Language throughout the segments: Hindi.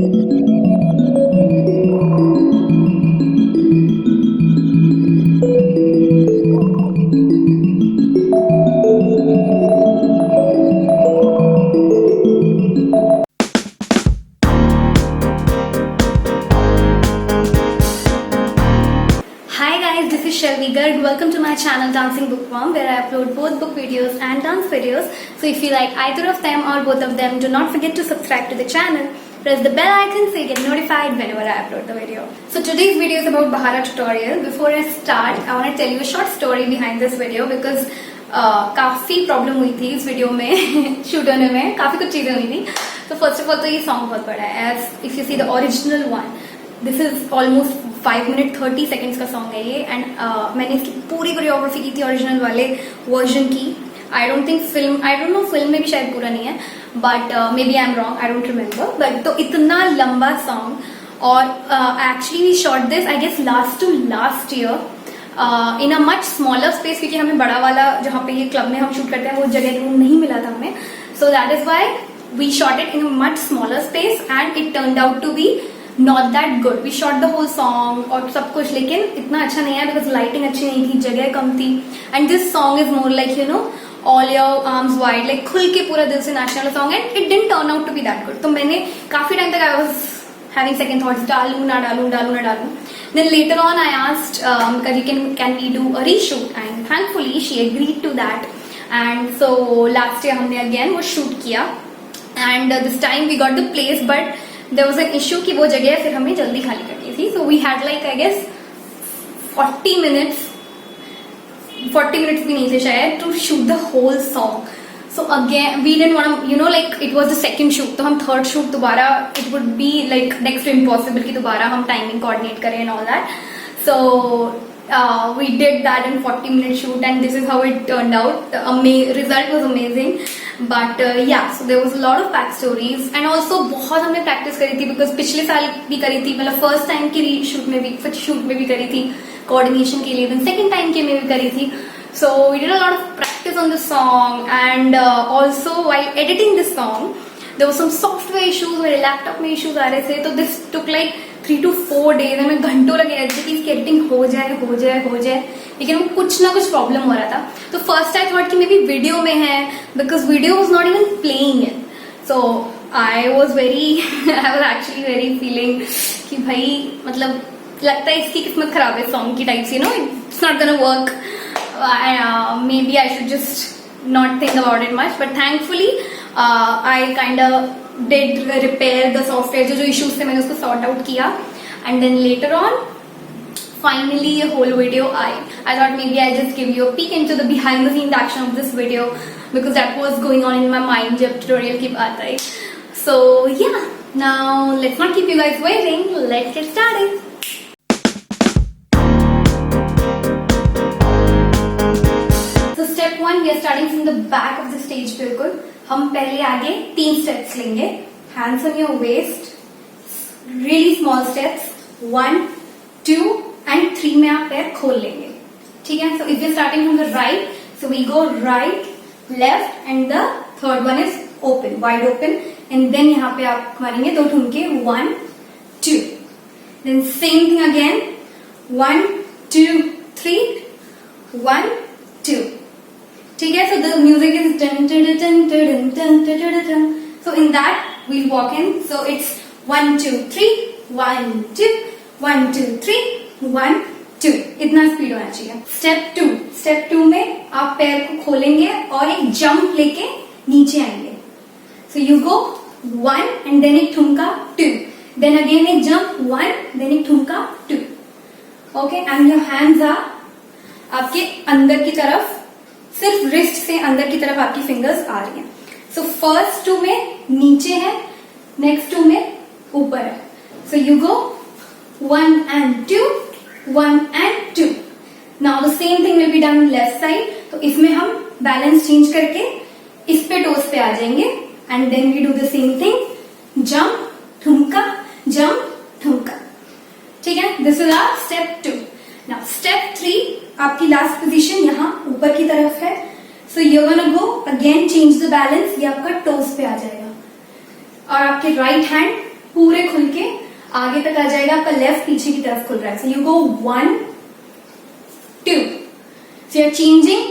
Shelby Garg. Welcome to my channel Dancing Bookworm, where I upload both book videos and dance videos. So if you like either of them or both of them, do not forget to subscribe to the channel. Press the bell icon so you get notified whenever I upload the video. So today's video is about Bahara tutorial. Before I start, I want to tell you a short story behind this video because काफी प्रॉब्लम हुई थी इस वीडियो में शूट होने में, काफी कुछ चीजें हुई थी. तो फर्स्ट ऑफ ऑल तो ये सॉन्ग बहुत बड़ा है. As if you see the original one, this is almost 5 minute 30 seconds का सॉन्ग है ये. एंड मैंने इसकी पूरी कोरियोग्राफी की थी ओरिजिनल वाले वर्जन की. आई डोंट नो फिल्म में भी शायद पूरा नहीं है, but maybe I am wrong, I don't remember. But तो इतना लंबा सॉन्ग, और actually we shot this I guess last year in a much smaller space, क्योंकि हमें बड़ा वाला जहाँ पे ये क्लब में हम शूट करते हैं वो जगह रूम नहीं मिला था हमें. So that is why we shot it in a much smaller space and it turned out to be not that good. We shot the whole song और सब कुछ, लेकिन इतना अच्छा नहीं है बिकॉज लाइटिंग अच्छी नहीं थी, जगह कम थी. And this song is more like you know all your arms wide, like खुल के पूरा दिल से नाचने वाला song. And it didn't turn out to be that good. तो मैंने काफी टाइम तक I was having second thoughts, डालू ना डालू. Then later on I asked can we do a reshoot, and thankfully she agreed to that. And so last year हमने again वो shoot किया, and this time we got the place, but there was an issue कि वो जगह फिर हमें जल्दी खाली करनी थी. So we had like I guess 40 minutes भी नहीं थे शायद to shoot the whole song. So again we didn't want to, you know, like it was the second shoot, तो हम third shoot दोबारा, it would be like next to impossible कि दोबारा हम timing coordinate करें and all that. So we did that in 40-minute shoot, and this is how it turned out. The result was amazing, but yeah, so there was a lot of back stories, and also बहुत हमने practice करी थी because पिछले साल भी करी थी, मतलब first time की shoot में भी करी थी coordination के लिए, then second time के में भी करी थी. So we did a lot of practice on the song, and also while editing this song there was some software issues, मेरे laptop में issues आ रहे थे. तो this took like 3 to 4 days, हमें घंटों लगे रहते थे कि इसकी editing हो जाए, लेकिन वो कुछ ना कुछ प्रॉब्लम हो रहा था. तो फर्स्ट आई थॉट कि मे बी वीडियो में है, because video was not even playing it. So I was actually very feeling कि भाई मतलब लगता है इसकी किस्मत खराब है सॉन्ग की टाइप से, no it's not gonna work. Maybe I should just not think about it much, but thankfully I kind of did repair the software. जो issues थे मैंने उसको sort out किया, and then later on finally a whole video I thought maybe I'll just give you a peek into the behind the scenes action of this video, because that was going on in my mind जब tutorial की बात आई. So yeah, now let's not keep you guys waiting, let's get started. Step 1, we are starting from the back of the stage. बिल्कुल हम पहले आगे 3 steps लेंगे. Hands on your waist, really small steps. 1, 2 and 3 में आप पैर खोल लेंगे. ठीक है. So if you're starting from the right, so we go right, left, and the third one is open, wide open, and then यहाँ पे आप मारेंगे 2 ठुमके. 1, 2. Then same thing again. 1, 2, 3. 1, 2. ठीक है. So the music is dun dun dun dun dun dun dun dun. So in that we'll walk in. So it's 1, 2, 3, 1, 2, 1, 2, 3, 1, 2. इतना स्पीड होना चाहिए. स्टेप 2 में आप पैर को खोलेंगे और एक जंप लेके नीचे आएंगे. So you go 1 and then एक ठुमका 2, then again एक जंप 1, then एक ठुमका 2. Okay, and your hands are आपके अंदर की तरफ, सिर्फ रिस्ट से अंदर की तरफ आपकी फिंगर्स आ रही हैं. सो फर्स्ट 2 में नीचे है, नेक्स्ट 2 में ऊपर है. So you go 1 and 2, 1 and 2. Now the same thing will be done left side. तो इसमें हम बैलेंस चेंज करके इस पे टोस पे आ जाएंगे, and then we do the same thing, jump ठुमका जंप ठुमका. ठीक है. This is our step 2. Now step 3, आपकी लास्ट पोजीशन यहाँ ऊपर की तरफ है. So you gonna go again change the balance, ये आपका टोस पे आ जाएगा, और आपके राइट हैंड पूरे खुल के आगे तक आ जाएगा, आपका लेफ्ट पीछे की तरफ खुल रहा है. So you go 1 2. So you are changing,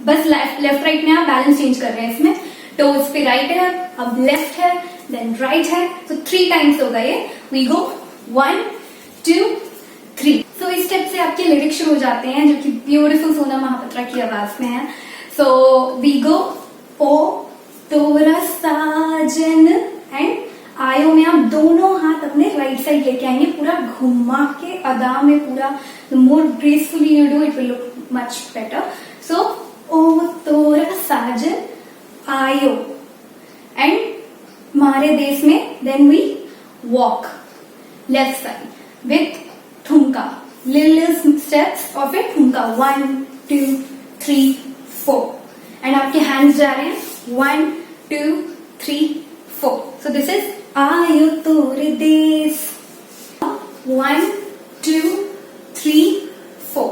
बस लेफ्ट राइट में आप बैलेंस चेंज कर रहे हैं. इसमें टोज पे राइट है, अब लेफ्ट है, देन राइट है. तो 3 टाइम्स होगा ये. We go 1 2 3. सो इस स्टेप से आपके लिरिक्स शुरू हो जाते हैं जो कि ब्यूटीफुल सोनम महापात्रा की आवाज में है. सो वी गो ओ तोरा साजन, एंड आयो में आप दोनों हाथ अपने राइट साइड लेके आएंगे, पूरा घुमा के अदा में, पूरा more gracefully you do, it will look much better. So ओ तोरा साजन आयो, एंड हमारे देश में then we walk left side with ठुमका, लिटिल स्टेप्स ऑफ इट ठुमका. 1 2 3 4, एंड आपके हैंड्स जा रहे हैं 1 2 3 4. सो दिस इज आयो तोरे देश. 1 2 3 4.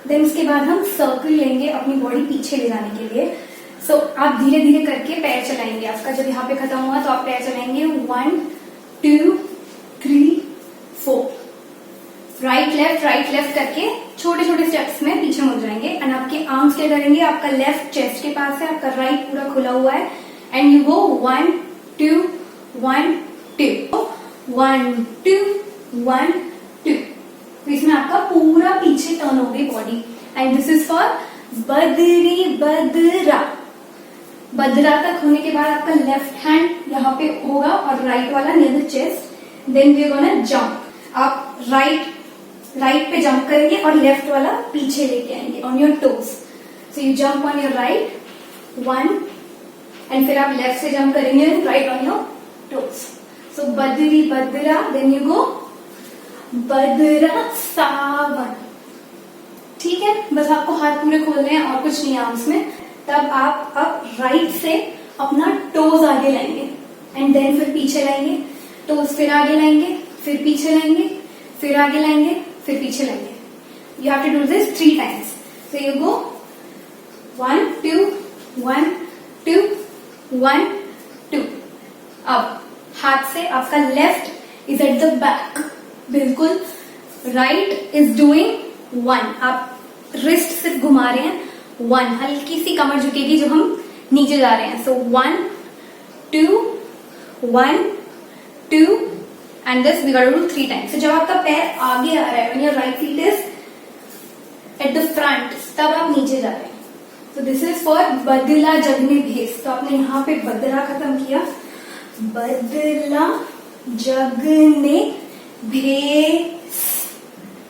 देन उसके बाद हम सर्कल लेंगे अपनी बॉडी पीछे ले जाने के लिए. सो आप धीरे धीरे करके पैर चलाएंगे. आपका जब यहाँ पे खत्म हुआ तो आप पैर चलाएंगे 1 2 3 4. राइट लेफ्ट करके छोटे छोटे स्टेप्स में पीछे मुड़ जाएंगे. एंड आपके आर्म्स क्या करेंगे, आपका लेफ्ट चेस्ट के पास है, आपका राइट पूरा खुला हुआ है. And you go 1 2 1 2 1 2 1 2. तो इसमें आपका पूरा पीछे टर्न हो गई body. And this is for बदरी बदरा. बदरा तक होने के बाद आपका लेफ्ट हैंड यहाँ पे होगा और राइट वाला near the chest. Then we are gonna jump. आप राइट पे जंप करेंगे और लेफ्ट वाला पीछे लेके आएंगे on your toes. So you jump on your right 1, and फिर आप लेफ्ट से जंप करेंगे right on your toes. So बदरी बदरा, देन यू गो बदरा सावन. ठीक है, बस आपको हाथ पूरे खोलने हैं और कुछ नहीं आर्म्स में. तब आप अब राइट से अपना टोज आगे लाएंगे, एंड देन फिर पीछे लाएंगे. टोज फिर आगे लाएंगे, फिर पीछे लाएंगे, फिर आगे लाएंगे, फिर पीछे लाएंगे. You have to do this 3 times. So you go 1 2 1 2 1 2. अब हाथ से आपका left is at the back, बिल्कुल राइट इज डूइंग 1. आप रिस्ट सिर्फ घुमा रहे हैं 1, हल्की सी कमर झुकेगी जो हम नीचे जा रहे हैं. So 1 2 1 2, and this we got to do 3 times. तो जब आपका पैर आगे आ रहा है, when your right feet is at the front, तब आप नीचे जा रहे हैं. तो दिस इज फॉर बदला जग में भेस. तो आपने यहाँ पे बदला खत्म किया, बदला जग में भेस,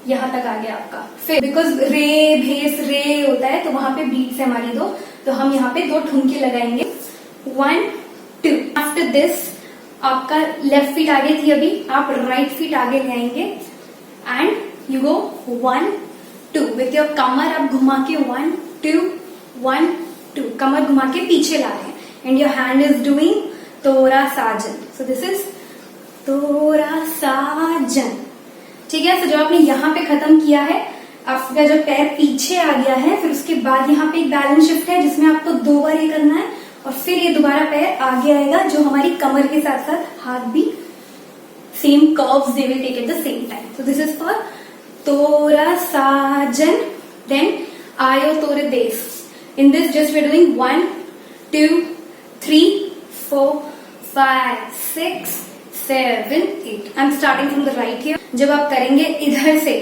यहां तक आ गया आपका. फिर बिकॉज रे भेस रे होता है तो वहां पे बीट्स है हमारी 2, तो हम यहाँ पे 2 ठुमके लगाएंगे 1 2. आफ्टर दिस आपका लेफ्ट फीट आगे थी, अभी आप राइट फीट आगे ले आएंगे and you go 1 2. With your कमर आप घुमा के 1 2 1 2, कमर घुमा के पीछे ला रहे हैं. And your hand is doing तोरा साजन. सो दिस इज तोरा साजन. ठीक है. तो जब आपने यहाँ पे खत्म किया है, आपका जब पैर पीछे आ गया है, फिर उसके बाद यहाँ पे एक बैलेंस शिफ्ट है जिसमें आपको 2 बार ये करना है, और फिर ये दोबारा पैर आगे आएगा जो हमारी कमर के साथ साथ हाथ भी same curves they will take at the same time. So this is for तोरा साजन. देन आयो तोरे देश. In this just we are doing 1 2 3 4 5 6 7 8. I am starting from the right here. जब आप करेंगे इधर से,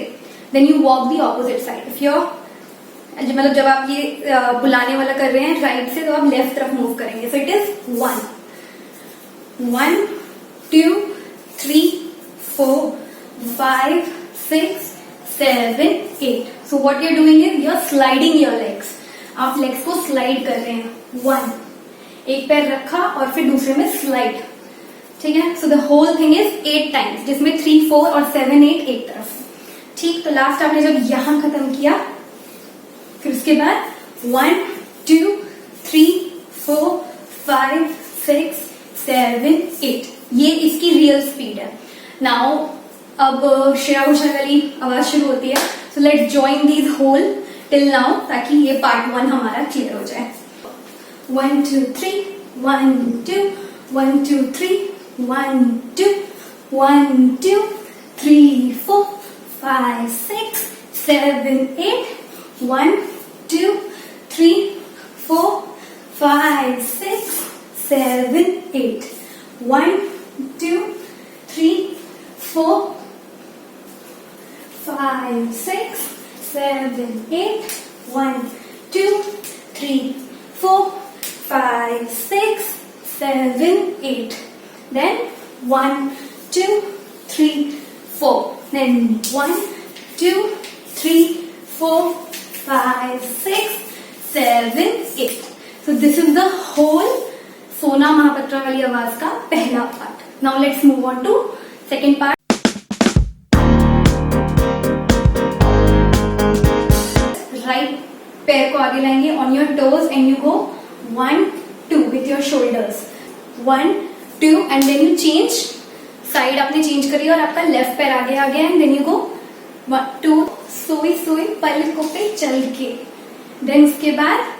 then you walk the opposite side. If your मतलब जब आप ये बुलाने वाला कर रहे हैं राइट से, तो आप लेफ्ट तरफ मूव करेंगे. So it is 1 2 3 4 5 6 7 8. So what you are doing is you are sliding your legs. आप लेग्स को स्लाइड कर रहे हैं. 1, एक पैर रखा और फिर दूसरे में स्लाइड. ठीक है. So the whole thing is 8 times, जिसमें 3 4 और 7 8 एक तरफ. ठीक. तो लास्ट आपने जब यहां खत्म किया, फिर उसके बाद 1 2 3 4 5 6 7 8. ये इसकी रियल स्पीड है. नाउ अब श्रेया घोषाल वाली आवाज शुरू होती है. So let's join these whole till now, ताकि ये पार्ट 1 हमारा क्लियर हो जाए. 1 2 3 1 2 1 2 3 1 2 1 2 3 4 5 6 7 8 1 2 3 4 5 6 7 8 1 2 3 4 5 6 7 8 1 2 3 4 5 6 7 8 then 1 2 3 4 then 1 2 3 4 5 6 7 8 so this is the whole सोना महापत्रा वाली आवाज का पहला part. Now let's move on to second part. Right पैर को आगे लाएंगे on your toes and you go 1 2 with your shoulders 1 2 and then you change side. आपने चेंज करी और आपका लेफ्ट पैर आगे आ गया एंड देन यू गो 1 2 सोई सोई पलकों पे चल के. देन उसके बाद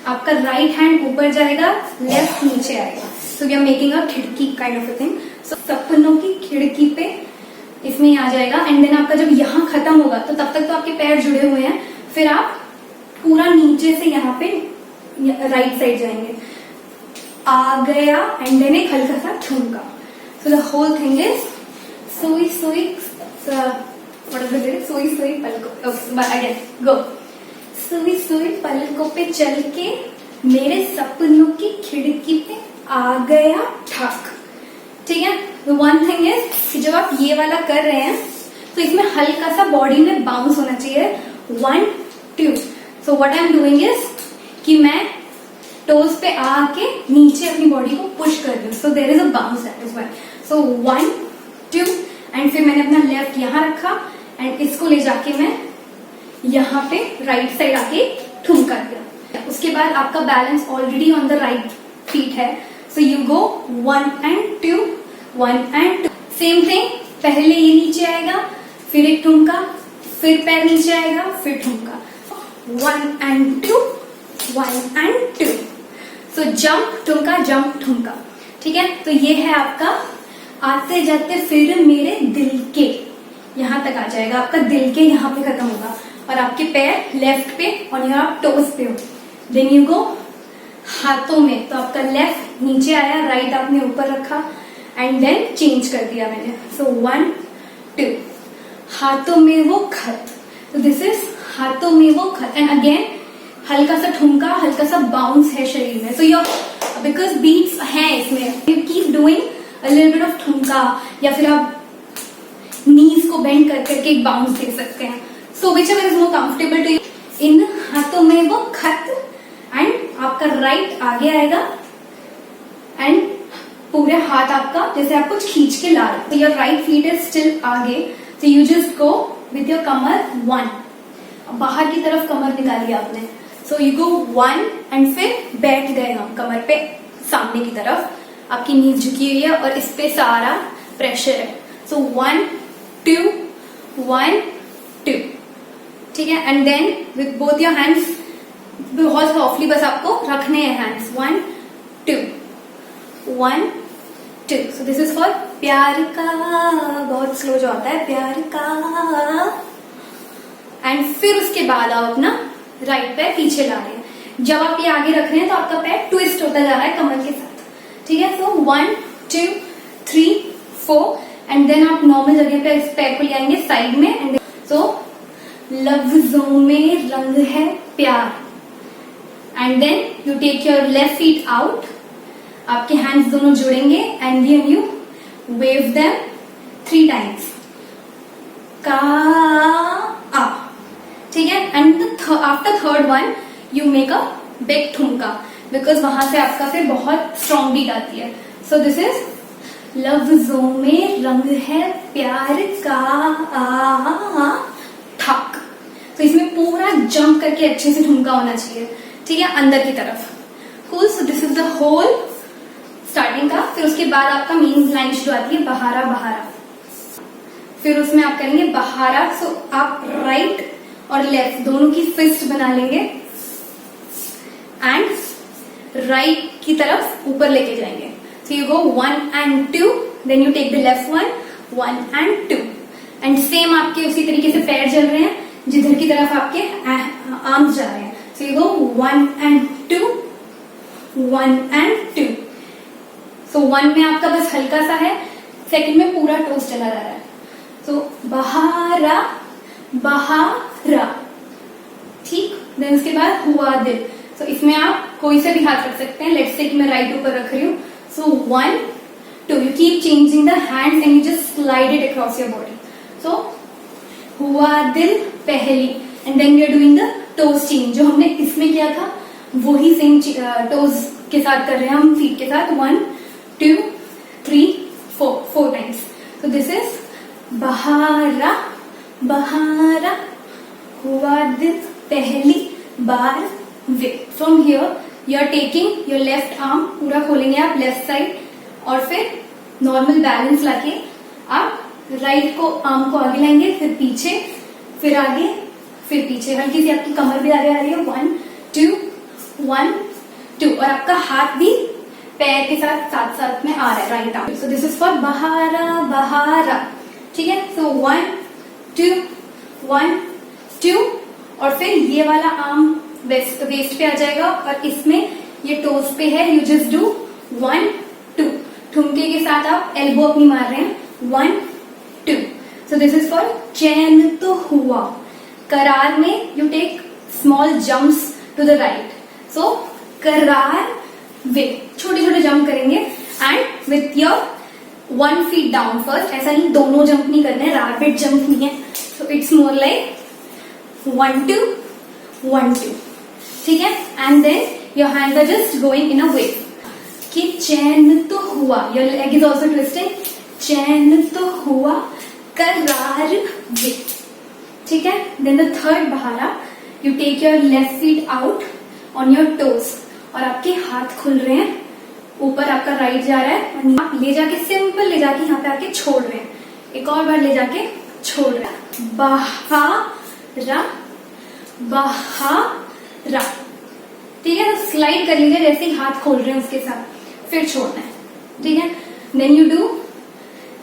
आपका राइट हैंड ऊपर जाएगा, लेफ्ट नीचे आएगा. So we are making a खिड़की kind of a thing. So सपनों की खिड़की पे इसमें आ जाएगा एंड देन आपका जब यहाँ खत्म होगा तो तब तक तो आपके पैर जुड़े हुए हैं. फिर आप पूरा नीचे से यहाँ पे राइट साइड जाएंगे. आ गया एंड देन एक हल्का सा ठुमका. So the whole thing is सोई सोई सोई सोई पलकों. Again go. सोई सोई पलकों पे चल के मेरे सपनों की खिड़की पे आ गया ठक. ठीक है. वन थिंग इज कि जब आप ये वाला कर रहे हैं तो इसमें हल्का सा बॉडी में बाउंस होना चाहिए. 1 2 so what I am doing is कि मैं टोज पे आके नीचे अपनी बॉडी को पुश कर रही हूँ. So there is a bounce that is why. So 1 2 and फिर मैंने अपना लेफ्ट यहाँ रखा एंड इसको ले जाके मैं यहाँ पे राइट साइड आके ठुमका दिया. उसके बाद आपका balance already on the right feet है. So you go 1 and 2 1 and 2. Same thing. पहले ये नीचे आएगा, फिर एक ठुमका, फिर पैर नीचे आएगा, फिर ठुमका. 1 and 2 1 and 2. सो जंप ठुमका जंप ठुमका. ठीक है. तो ये है आपका आते जाते फिर मेरे दिल के यहाँ तक आ जाएगा. आपका दिल के यहाँ पे खत्म होगा और आपके पैर लेफ्ट पे और यहाँ आप टोज पे हो. देन यू गो हाथों में. तो आपका लेफ्ट नीचे आया, राइट आपने ऊपर रखा एंड देन चेंज कर दिया मैंने. सो 1 2 हाथों में वो खत. तो दिस इज हाथों में वो खत एंड अगेन हल्का सा ठुमका, हल्का सा बाउंस है शरीर में. सो योर बिकॉज बीट्स हैं इसमें, you keep doing a little bit of ठुमका या फिर आप नीज को बेंड कर करके एक बाउंस दे सकते हैं. सो whichever is more comfortable to you. इन हाथों में वो खत एंड आपका राइट आगे आएगा एंड पूरे हाथ आपका जैसे आप कुछ खींच के ला रहे. Your right feet is still आगे. So you just go with your कमर 1. बाहर की तरफ कमर निकाली आपने. सो यू गो 1 एंड फिर बैठ गए हम कमर पे सामने की तरफ. आपकी नीज झुकी हुई है और इस पे सारा प्रेशर है. सो 1 2 1 2. ठीक है. And then with both your hands बहुत सॉफ्टली बस आपको रखने हैं hands. 1 2 1 2. So this is for प्यार का. बहुत स्लो जो आता है प्यार का. एंड फिर उसके बाद आप अपना राइट पैर पीछे ला रहे हैं. जब आप ये आगे रख रहे हैं तो आपका पैर ट्विस्ट होता जा रहा है कमर के साथ. ठीक है. सो 1 2 3 4 एंड देन आप नॉर्मल जगह पे इस पैर को ले आएंगे साइड में. एंड सो लफ्जों में रंग है प्यार and then you take your left feet out. आपके हैंड्स दोनों जुड़ेंगे and then you wave them 3 times. का आ. ठीक है. And after third one you make a big ठुमका बिकॉज वहां से आपका फिर बहुत स्ट्रॉन्ग बीट आती है. सो दिस इज लफ्जों में रंग है प्यार का ठक. तो इसमें पूरा जंप करके अच्छे से ठुमका होना चाहिए. ठीक है. अंदर की तरफ. Cool. So this is the whole starting का. फिर उसके बाद आपका मेन लाइन शुरू आती है बहारा बहारा. फिर उसमें आप करेंगे बहारा. सो आप राइट और लेफ्ट दोनों की फिस्ट बना लेंगे एंड राइट की तरफ ऊपर लेके जाएंगे. So you go 1 and 2 then you take the left one 1 and 2 and same आपके उसी तरीके से पैर चल रहे हैं जिधर की तरफ आपके आर्म्स जा रहे हैं. सो यू गो 1 and 2, 1 and 2. सो 1 में आपका बस हल्का सा है, सेकंड में पूरा टोस चला जा रहा है. सो बहारा बहारा, ठीक. देन उसके बाद हुआ दिल. सो इसमें आप कोई से भी हाथ रख सकते हैं. लेट्स से कि मैं राइट ऊपर रख रही हूँ. सो 1 2, you keep changing the hands and you just slide it across your body. So हुआ दिल पहली and then we are doing the toes change. जो हमने इसमें किया था वही सेम टोज के साथ कर रहे हैं हम, फीट के साथ. 1 2 3 4 times. So this is बहारा बहारा, हुआ दिल पहली बार वे. From here you are taking your left arm, पूरा खोलेंगे आप लेफ्ट साइड और फिर नॉर्मल बैलेंस लाके आप राइट को आर्म को आगे लाएंगे, फिर पीछे, फिर आगे, फिर पीछे. हल्की सी आपकी कमर भी आगे आ रही है. 1 2 1 2 और आपका हाथ भी पैर के साथ साथ साथ में आ रहा है, right arm. So this is for बहारा बहारा, ठीक है. सो 1 2 1 2 और फिर ये वाला आर्म वेस्ट पे आ जाएगा और इसमें ये टोज पे है. You just do 1 2. ठुमके के साथ आप एल्बो अपनी मार रहे हैं. 1 2. सो दिस इज फॉर चैन तो हुआ. करार में you take small jumps to the right. So करार वे, छोटे छोटे जंप करेंगे and with your 1 feet down first. ऐसा नहीं दोनों जंप नहीं करने, रैपिड जंप नहीं है. सो इट्स मोर लाइक 1 2 1 2, ठीक है. And then your hands are just going in a way कि चैन तो हुआ. Your leg is also twisting. चैन तो हुआ करार वे, ठीक है. देन द थर्ड बहारा, you take your left feet out on your toes और आपके हाथ खुल रहे हैं. ऊपर आपका राइट जा रहा है और आप ले जाके सिंपल ले जाके यहाँ पे आके छोड़ रहे हैं. एक और बार ले जाके छोड़ रहे हैं. बहारा बहारा, ठीक है. तो स्लाइड कर लीजिए जैसे ही हाथ खोल रहे हैं उसके साथ, फिर छोड़ना है, ठीक है. देन यू डू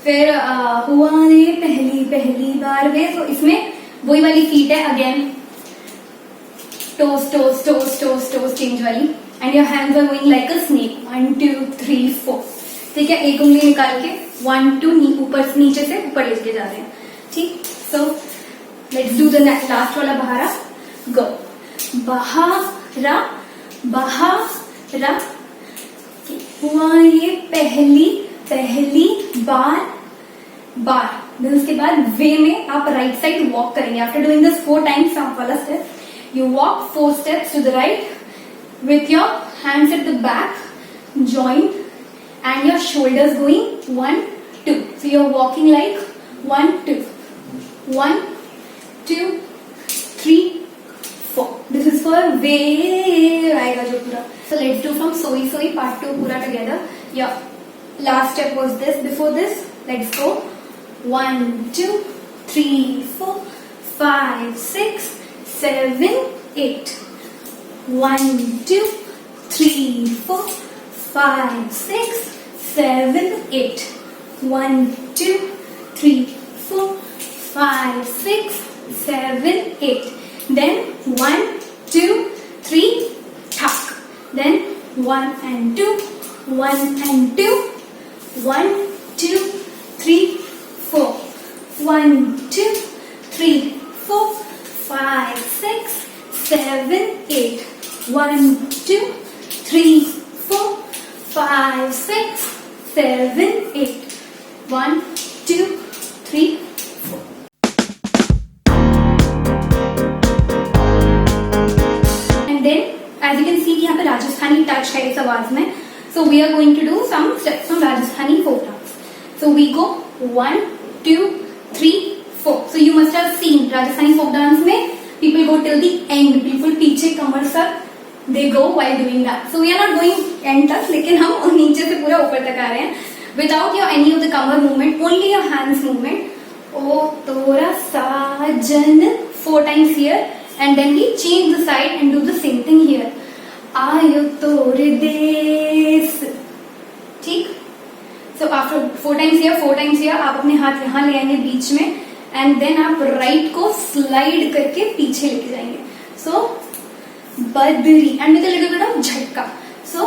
फिर हुआ ये पहली पहली बार वे. तो इसमें वही वाली फीट है again, toes toes toes toes toes change वाली. And your hands are going like a snake. 1 2 3 4, ठीक है. एक उंगली निकाल के 1 2 ऊपर नीचे से ऊपर लेके जा रहे हैं, ठीक. So let's do the last वाला बहारा. गो बहारा बहारा, हुआ ये पहली पहली बार बार. देन उसके बाद वे में आप राइट साइड वॉक करेंगे. आफ्टर डूइंग दिस 4 times आप वाला step, you walk 4 steps to the right with your hands at the back joined and your shoulders going 1 2. So you're walking like 1 2 1 2 3 4. This is for way आएगा जो पूरा. So let's do from सोई सोई part 2 पूरा together. Your last step was this. Before this, let's go 1 2 3 4 5 6 7 8. 1 2 3 4 5 6 7 8. 1 2 3 4 5 6 7 8. Then 1 2 3 tuck. Then 1 and 2 1 and 2 1 2 3 4. 1 2 3 4 5 6 7 8. 1 2 3 4 5 6 7 8. 1 2 3 4. And then as you can see यहाँ पे राजस्थानी टच है इस आवाज में. So we are going to do some steps from Rajasthani folk dance. So we go 1 2 3 4. So you must have seen Rajasthani folk dance में people go till the end, बिल्कुल पीछे कमर तक they go while doing that. So we are not going end तक, लेकिन हम नीचे से पूरा ऊपर तक आ रहे हैं without your any of the Qamar movement, only your hands movement. ओ तोरा साजन 4 times here and then we change the side and do the same thing here. आयो तोरे देश, ठीक. So after 4 times here, 4 times here, आप अपने हाथ यहाँ ले आएंगे बीच में एंड देन आप राइट को स्लाइड करके पीछे लेके जाएंगे. सो बदरी and with a little bit of झटका. सो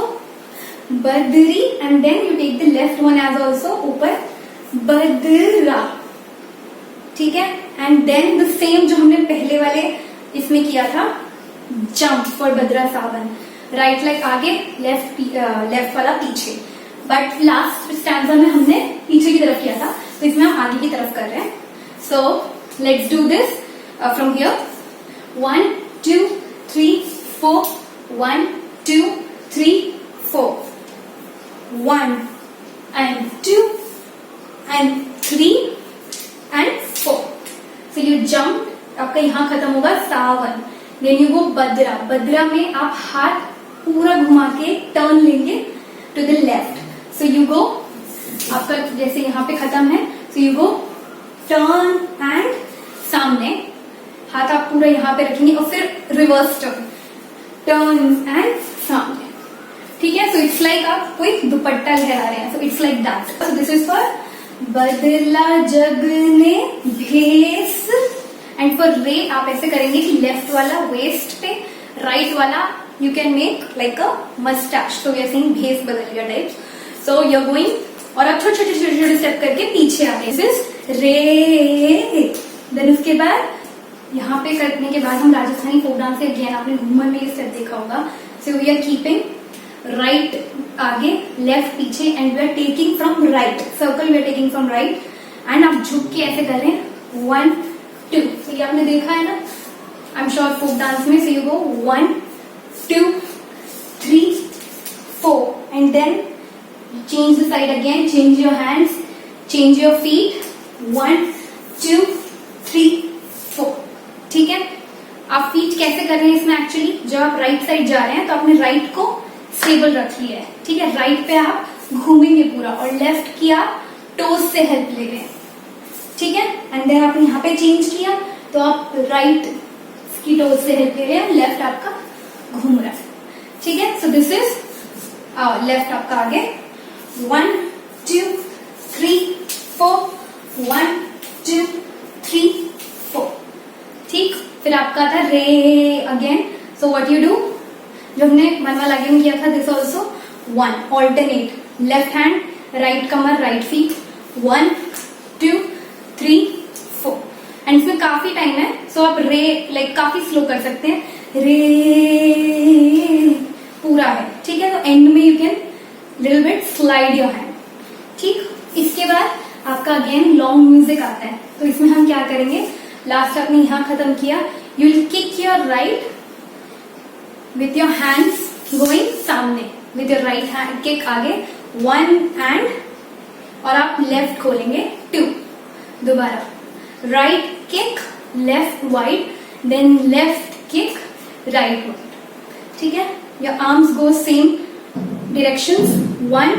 बदरी and then you take the left one as also ऊपर बदरा. ठीक है. एंड देन द सेम जो हमने पहले वाले इसमें किया था, jump for Bhadra Sawan. Right leg आगे, लेफ्ट वाला पीछे. बट लास्ट स्टैंजा में हमने पीछे की तरफ किया था, तो इसमें हम आगे की तरफ कर रहे हैं. So let's do this from here. 1 2 3 4. 1 2 3 4. 1 and 2 and 3 and 4. So you jump. आपका यहाँ खत्म होगा सावन. देन यू गो बद्रा. बद्रा में आप हाथ पूरा घुमा के टर्न लेंगे to the left. So you go, आपका जैसे यहाँ पे खत्म है, so you go turn and सामने. हाथ आप पूरा यहाँ पे रखेंगे और फिर रिवर्स टर्न, टर्न एंड सामने. ठीक है. सो इट्स लाइक आप कोई दुपट्टा लहरा रहे हैं. So it's like that. So this is for बदला जग ने भेस. एंड फॉर रे आप ऐसे करेंगे कि लेफ्ट वाला वेस्ट पे, राइट वाला you can make like a moustache. So we are saying भेस बदल गया types. So you are going, और आप छोटे छोटे छोटे छोटे स्टेप करके पीछे आ रहे हैं. रे. देन उसके बाद यहाँ पे करने के बाद हम राजस्थानी फोक डांस से अगेन आपने घूमर में ये स्टेप देखा होगा. So we are keeping right आगे, लेफ्ट पीछे and we are taking from right circle. We are taking from right and आप झुक के ऐसे कर रहे हैं. 1 2. तो ये आपने देखा है ना, I am sure folk dance में. So you go 1 2 3 4 and then change the side again, change your hands, change your feet. 1 2 3 4. ठीक है. आप फीट कैसे कर रहे हैं इसमें, एक्चुअली जब आप राइट साइड जा रहे हैं तो आपने राइट को स्टेबल रख लिया है. ठीक है. राइट पे आप घूमेंगे पूरा और लेफ्ट की आप टोज से हेल्प ले रहे हैं. ठीक है. एंड देन आपने यहाँ पे चेंज किया तो आप राइट की टोज से हेल्प ले रहे हैं, लेफ्ट आपका घूम रहा है. ठीक है. सो दिस इज लेफ्ट आपका आगे. 1 2 3 4. 1 2 3 4. ठीक. फिर आपका था रे again. So what you do, जो हमने मनवा लागे में किया था, this also 1 alternate, left hand, right Qamar, right feet. 1 2 3 4. And इसमें काफी टाइम है, सो आप रे लाइक काफी स्लो कर सकते हैं. रे पूरा है. ठीक है. तो एंड में you can little bit slide your hand. ठीक. इसके बाद आपका अगेन लॉन्ग म्यूजिक आता है. तो इसमें हम क्या करेंगे, लास्ट आपने यहाँ खत्म किया, you will kick your right with your hands going सामने, with your right hand kick आगे 1 एंड, और आप लेफ्ट खोलेंगे 2. दोबारा right kick, left wide, then left kick, right wide. ठीक है. Your arms go same directions 1,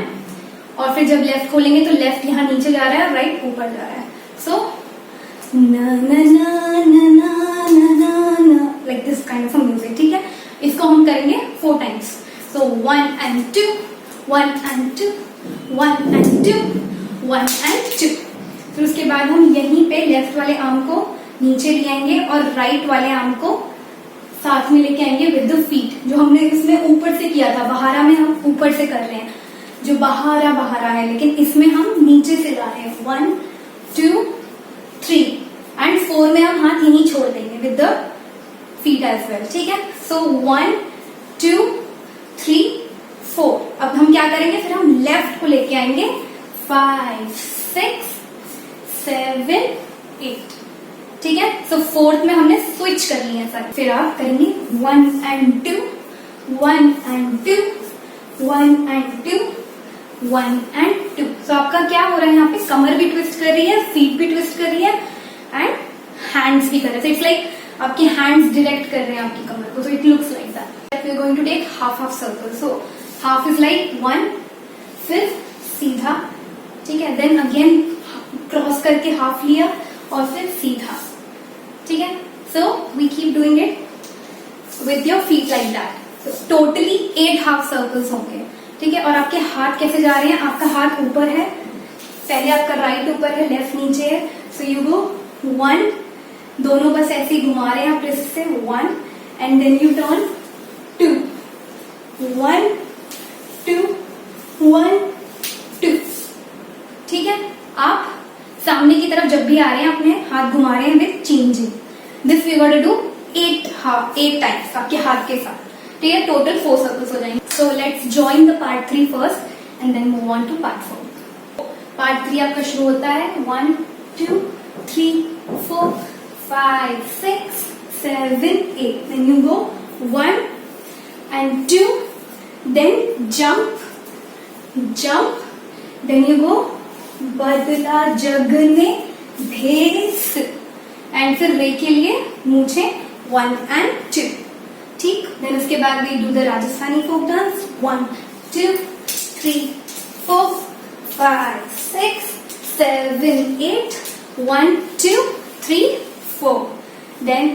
और फिर जब लेफ्ट खोलेंगे तो लेफ्ट यहाँ नीचे जा रहा है, राइट ऊपर जा रहा है. सो ना ना ना ना ना ना ना like this kind of music. ठीक है. इसको हम करेंगे 4 times. So 1 and 2, 1 and 2, 1 and 2, 1 and 2. फिर उसके बाद हम यहीं पे लेफ्ट वाले आर्म को नीचे ले आएंगे और राइट वाले आर्म को साथ में लेके आएंगे विद द फीट. जो हमने इसमें ऊपर से किया था, बहारा में हम ऊपर से कर रहे हैं, जो बहारा बहारा है, लेकिन इसमें हम नीचे से ला रहे हैं. 1 2 3 एंड 4 में हम हाथ यहीं छोड़ देंगे with the feet as well. ठीक है. सो 1 2 3 4. अब हम क्या करेंगे, फिर हम लेफ्ट को लेके आएंगे 5 6 7 8. ठीक है. सो 4th में हमने स्विच कर लिया सारे. फिर आप करेंगे 1 and 2, 1 and 2, 1 and 2, 1 and 2. सो आपका क्या हो रहा है, यहाँ पे कमर भी ट्विस्ट कर रही है, फीट भी ट्विस्ट कर रही है एंड हैंड्स भी कर रहे हैं. इट्स लाइक आपके हैंड्स डायरेक्ट कर रहे हैं आपकी कमर को. So it looks like that. We are going to take half circle. So half is like 1, फिर सीधा. ठीक है. देन अगेन क्रॉस करके हाफ लिया और फिर सीधा. ठीक है. So we keep doing it with your feet like that. Totally 8 half circles होंगे. ठीक है. और आपके हाथ कैसे जा रहे हैं, आपका हाथ ऊपर है, पहले आपका राइट ऊपर है, लेफ्ट नीचे है, सो यू गो 1, दोनों बस ऐसे ही घुमा रहे हैं आप रिस्ट से, 1 एंड देन यू टर्न 2, 1 2 1 2। ठीक है, आप सामने की तरफ जब भी आ रहे हैं अपने हाथ घुमा रहे हैं with changing. This we got to do 8 times आपके हाथ के साथ। ठीक है, टोटल 4 सर्कल्स हो जाएंगे। So let's join the part 3 first and then move on to part 4। Part 3 आपका शुरू होता है 1 2 3 4 5 6 7 8, then you go 1 and 2, then jump, then you go बदला जगने भेस, एंड फिर रे के लिए मूछे 1 and 2। ठीक, देन उसके बाद we do the Rajasthani folk dance 1 2 3 4 5 6 7 8 1 2 3 4, then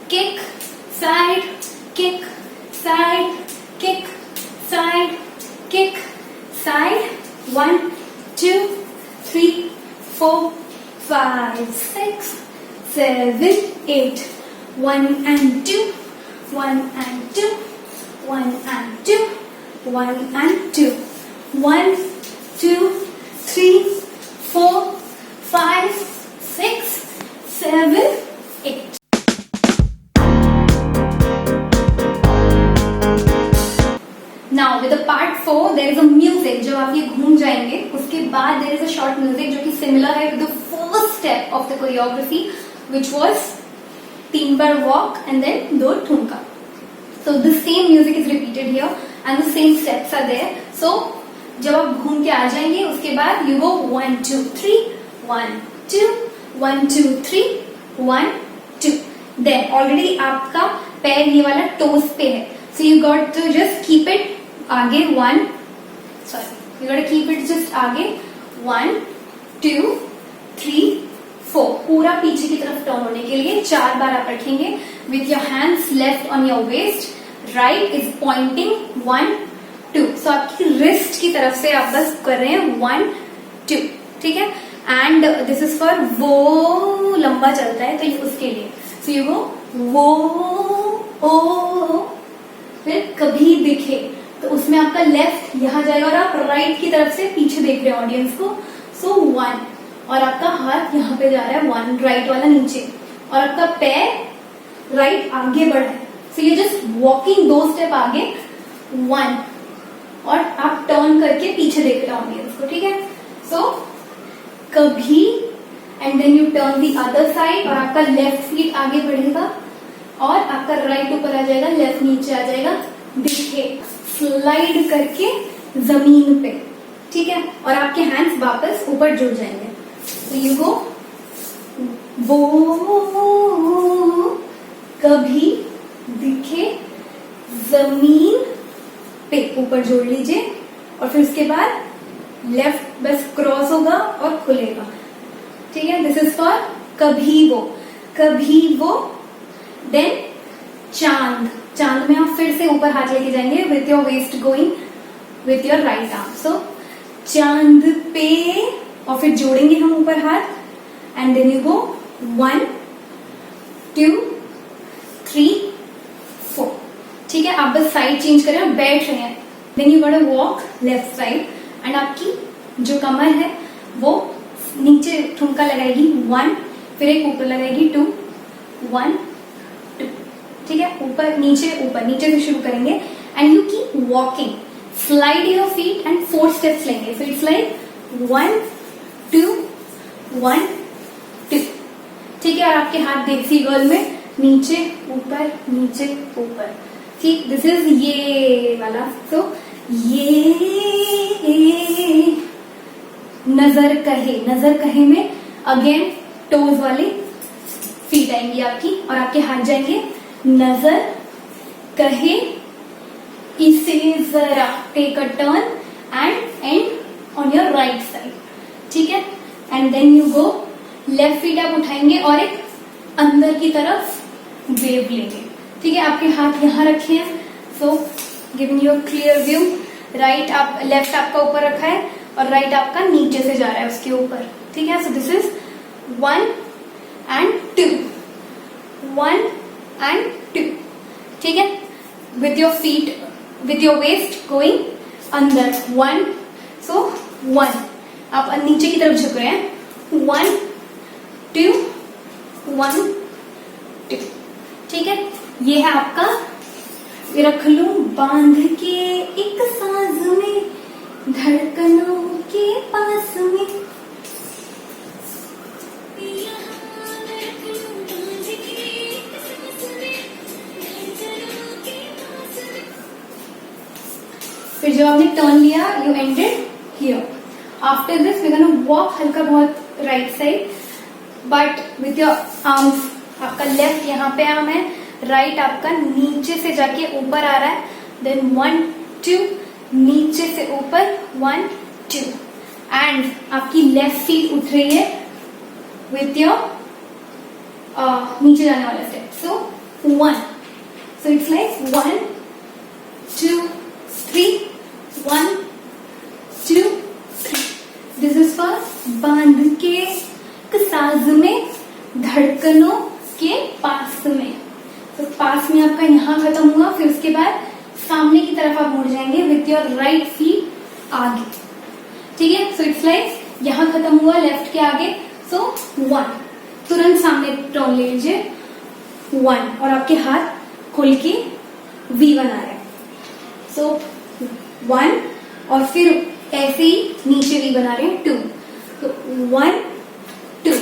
kick side, kick side, kick side, kick side, 1 2 3 4 5 6 7 8 1 and 2 1 and 2 1 and 2 1 and 2 1 2 3 4 5 6 7 8। Now with part 4 there is a music. जब आप ये घूम जाएंगे उसके बाद there is a short music जो कि सिमिलर है with the first step of the choreography which was 3 बार वॉक एंड देन 2 ठुमका। So the same music is repeated here and the same steps are there. So जब आप घूम के आ जाएंगे उसके बाद यू गो 1 2 3 1 2 1 2 3 1 2। देन ऑलरेडी आपका पैर ये वाला टोस पे है, so you got to just keep it आगे 1, sorry you got to keep it just आगे 1 2 3 4, पूरा पीछे की तरफ टर्न होने के लिए 4 बार आप रखेंगे with your hands left on your waist, right is pointing 1 2। So आपकी रिस्ट की तरफ से आप बस कर रहे हैं 1 2। ठीक है, एंड दिस इज फॉर वो लंबा चलता है तो उसके लिए, सो यू गो वो ओ, फिर कभी दिखे तो उसमें आपका लेफ्ट यहां जाएगा और आप राइट की तरफ से पीछे देख रहे हैं ऑडियंस को, सो 1, और आपका हाथ यहाँ पे जा रहा है 1, राइट वाला नीचे, और आपका पैर राइट आगे बढ़ा है, so you just walking 2 step आगे 1, और आप टर्न करके पीछे देख रहे हैं ऑडियंस को। ठीक है, सो कभी and then you turn the other side और आपका लेफ्ट फीट आगे बढ़ेगा और आपका राइट ऊपर आ जाएगा, लेफ्ट नीचे आ जाएगा, दिखे स्लाइड करके जमीन पे। ठीक है, और आपके हैंड्स वापस ऊपर जुड़ जाएंगे, तो यू गो वो कभी दिखे जमीन पे, ऊपर जोड़ लीजिए, और फिर उसके बाद लेफ्ट बस क्रॉस होगा और खुलेगा। ठीक है, दिस इज फॉर कभी वो। देन चांद, चांद में आप फिर से ऊपर हाथ लेके जाएंगे with your waist going with your right arm, so चांद पे, और फिर जोड़ेंगे हम ऊपर हाथ एंड देन यू गो 1 2 3 4। ठीक है, आप बस साइड चेंज कर रहे हैं, बैठ रहे हैं, then you got a walk left side and आपकी जो कमर है वो नीचे ठुमका लगाएगी 1, फिर एक ऊपर लगाएगी 2 1 2। ठीक है, ऊपर नीचे से शुरू करेंगे and you keep walking, slide your feet and 4 steps लेंगे, सो इट्स लाइक 1 2 1 2। ठीक है, और आपके हाथ देसी गर्ल में नीचे ऊपर। ठीक, दिस इज ये वाला, तो ये नजर कहे में अगेन टोज वाली फीट आएंगी आपकी और आपके हाथ जाएंगे नजर कहे, इसे जरा take a turn and and on your right side. ठीक है, and then you go left feet आप उठाएंगे और एक अंदर की तरफ वेव लेंगे। ठीक है, आपके हाथ यहां रखे हैं, so giving you a clear view, right आप लेफ्ट आपका ऊपर रखा है और राइट आपका नीचे से जा रहा है उसके ऊपर, ठीक है। So this is 1 and 2, 1 and 2, ठीक है। With your feet, with your waist going अंदर, 1, सो 1, आप नीचे की तरफ झुक रहे हैं, 1 2 1 2, ठीक है। ये है आपका रख लूं बांध के एक साज में, धड़कनों के पास में, फिर जब आपने टर्न लिया, you ended here. After this we gonna walk हल्का बहुत right side, but with your arms, आपका लेफ्ट यहाँ पे आर्म है, राइट आपका नीचे से जाके ऊपर आ रहा है, देन 1 2, नीचे से ऊपर 1 2, एंड आपकी लेफ्ट फीट उठ रही है विथ योर नीचे जाने वाला step, so 1, so it's like 1 2 3 1 2 3। This is for बांध के साज में, धड़कनों के पास में। तो पास में आपका यहाँ खत्म हुआ, फिर उसके बाद सामने की तरफ आप मुड़ जाएंगे विथ योर राइट फीट आगे, ठीक है। सो इट्स लाइक यहाँ खत्म हुआ लेफ्ट के आगे, सो 1, तुरंत सामने टर्न ले लीजिए 1, और आपके हाथ खुल के V बना रहे हैं, सो 1, और फिर ऐसे ही नीचे V बना रहे हैं 2, तो 1 2,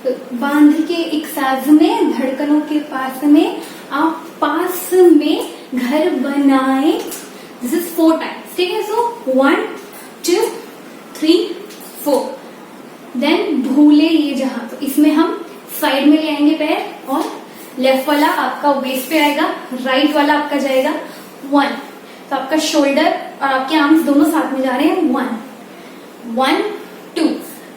तो बांध के एक साज में, धड़कनों के पास में, आप पास में घर बनाए। दिस इज 4 टाइम्स, ठीक है। सो 1 2 3 4, देन भूले ये जहां, तो इसमें हम साइड में ले आएंगे पैर, और लेफ्ट वाला आपका वेस्ट पे आएगा, राइट वाला आपका जाएगा 1, तो आपका शोल्डर और आपके आर्म्स दोनों साथ में जा रहे हैं 1 1 2,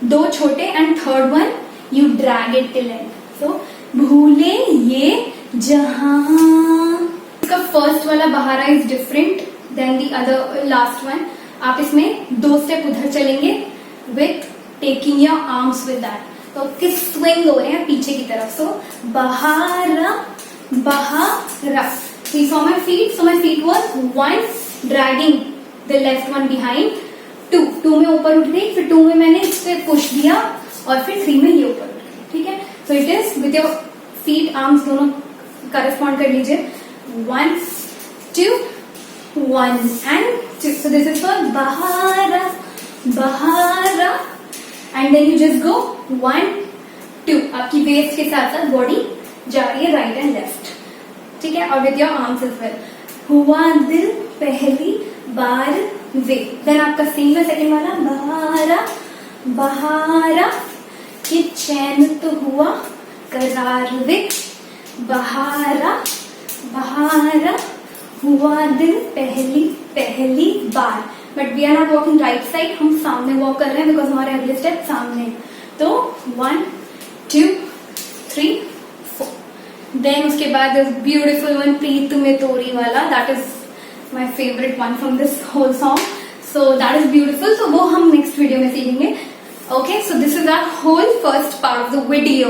2 छोटे, and third one you drag it till end, so भूले ये जहां। इसका फर्स्ट वाला Bahara is different than the other last one. आप इसमें 2 स्टेप उधर चलेंगे with taking your arms with that, तो आपके स्विंग हो रहे हैं पीछे की तरफ, सो बहारा बहारा। So you saw my feet, so my feet was 1 dragging the left one behind, 2 में ऊपर उठ गई, फिर 2 में मैंने इस पे पुश दिया, और फिर 3 में ये ऊपर उठ गई, ठीक है। सो it is with your feet, arms दोनों करस्पॉन्ड कर लीजिए, 1 2 1 and 2, so this is for बहारा बहारा, and then you just go 1 2, आपकी वेस्ट के साथ साथ बॉडी जा रही है राइट एंड लेफ्ट, ठीक है, और with your arms as well. हुआ दिल पहली बार वे, देन आपका सेम है सेकंड वाला, बहारा बहारा, ये चैन तो हुआ करार वे, बहारा बहारा, हुआ दिल पहली पहली बार। But we are not walking right side, हम सामने वॉक कर रहे हैं बिकॉज हमारे अगले स्टेप सामने है, तो 1 2 3 4, देन उसके बाद ब्यूटिफुल वन प्रीत में तोरी वाला, that is my favourite one from this whole song, so that is beautiful, तो वो हम नेक्स्ट वीडियो में सीखेंगे। Okay, so this is our whole first part of the video,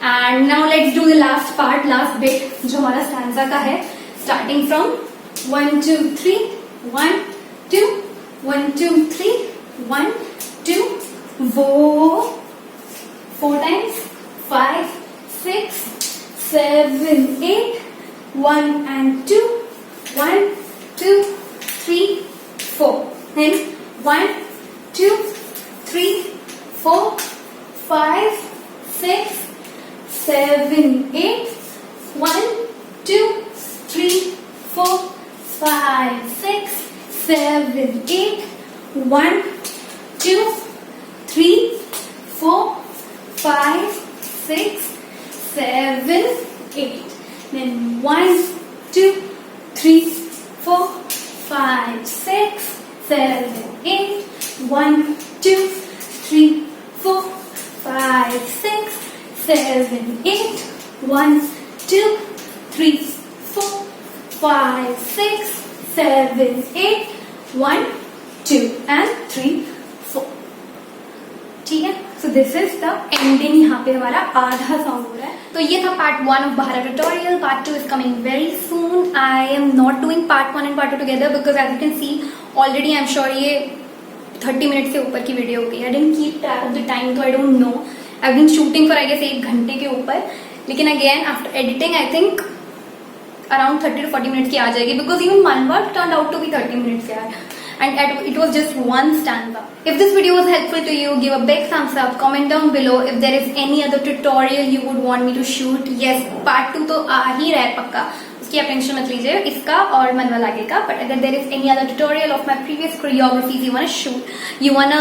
and now let's do the last part, last bit जो हमारा स्टैंजा का है, स्टार्टिंग फ्रॉम 1 2 3 1 2 1 2 3 1 2, वो 4 times 5 6 7 8 1 and 2 1 2 3 4, then 1 2 3 4 5 6 7 8 1 2 3 4 5 6 7 8 1 2 3 4 5 6 7 8, then 1 2 3 4 5 6 7 8 1 2 3 4 5 6 7 8 1 2 3 4 5 6 7 8 1 2 and 3 ठीक है. So this is the ending. यहाँ पे हमारा आधा सॉन्ग हो रहा है. तो ये था part 1 of Bahara tutorial. Part 2 is coming very soon. I am not doing part 1 and part 2 together because as you can see already I am sure ये 30 मिनट से ऊपर की वीडियो हो गई. I didn't keep track of the time, तो I don't know. I have been shooting for I guess 1 घंटे के ऊपर. लेकिन again after editing I think around 30 to 40 minutes की आ जाएगी because even Manwa turned out to be 30 minutes यार. And it was just one stanza. If this video was helpful to you, give a big thumbs up. Comment down below if there is any other tutorial you would want me to shoot. Yes, part 2 तो आ ही रहा है पक्का. उसकी आप टेंशन मत लीजिए, इसका और मनवा लागेगा. But अगर there is any other tutorial of my previous choreographies you wanna shoot, you wanna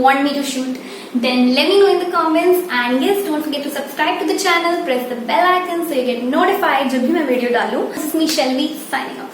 want me to shoot, then let me know in the comments. And yes, don't forget to subscribe to the channel, press the bell icon so you get notified जब भी मैं वीडियो डालूं. This is me Shelby signing off.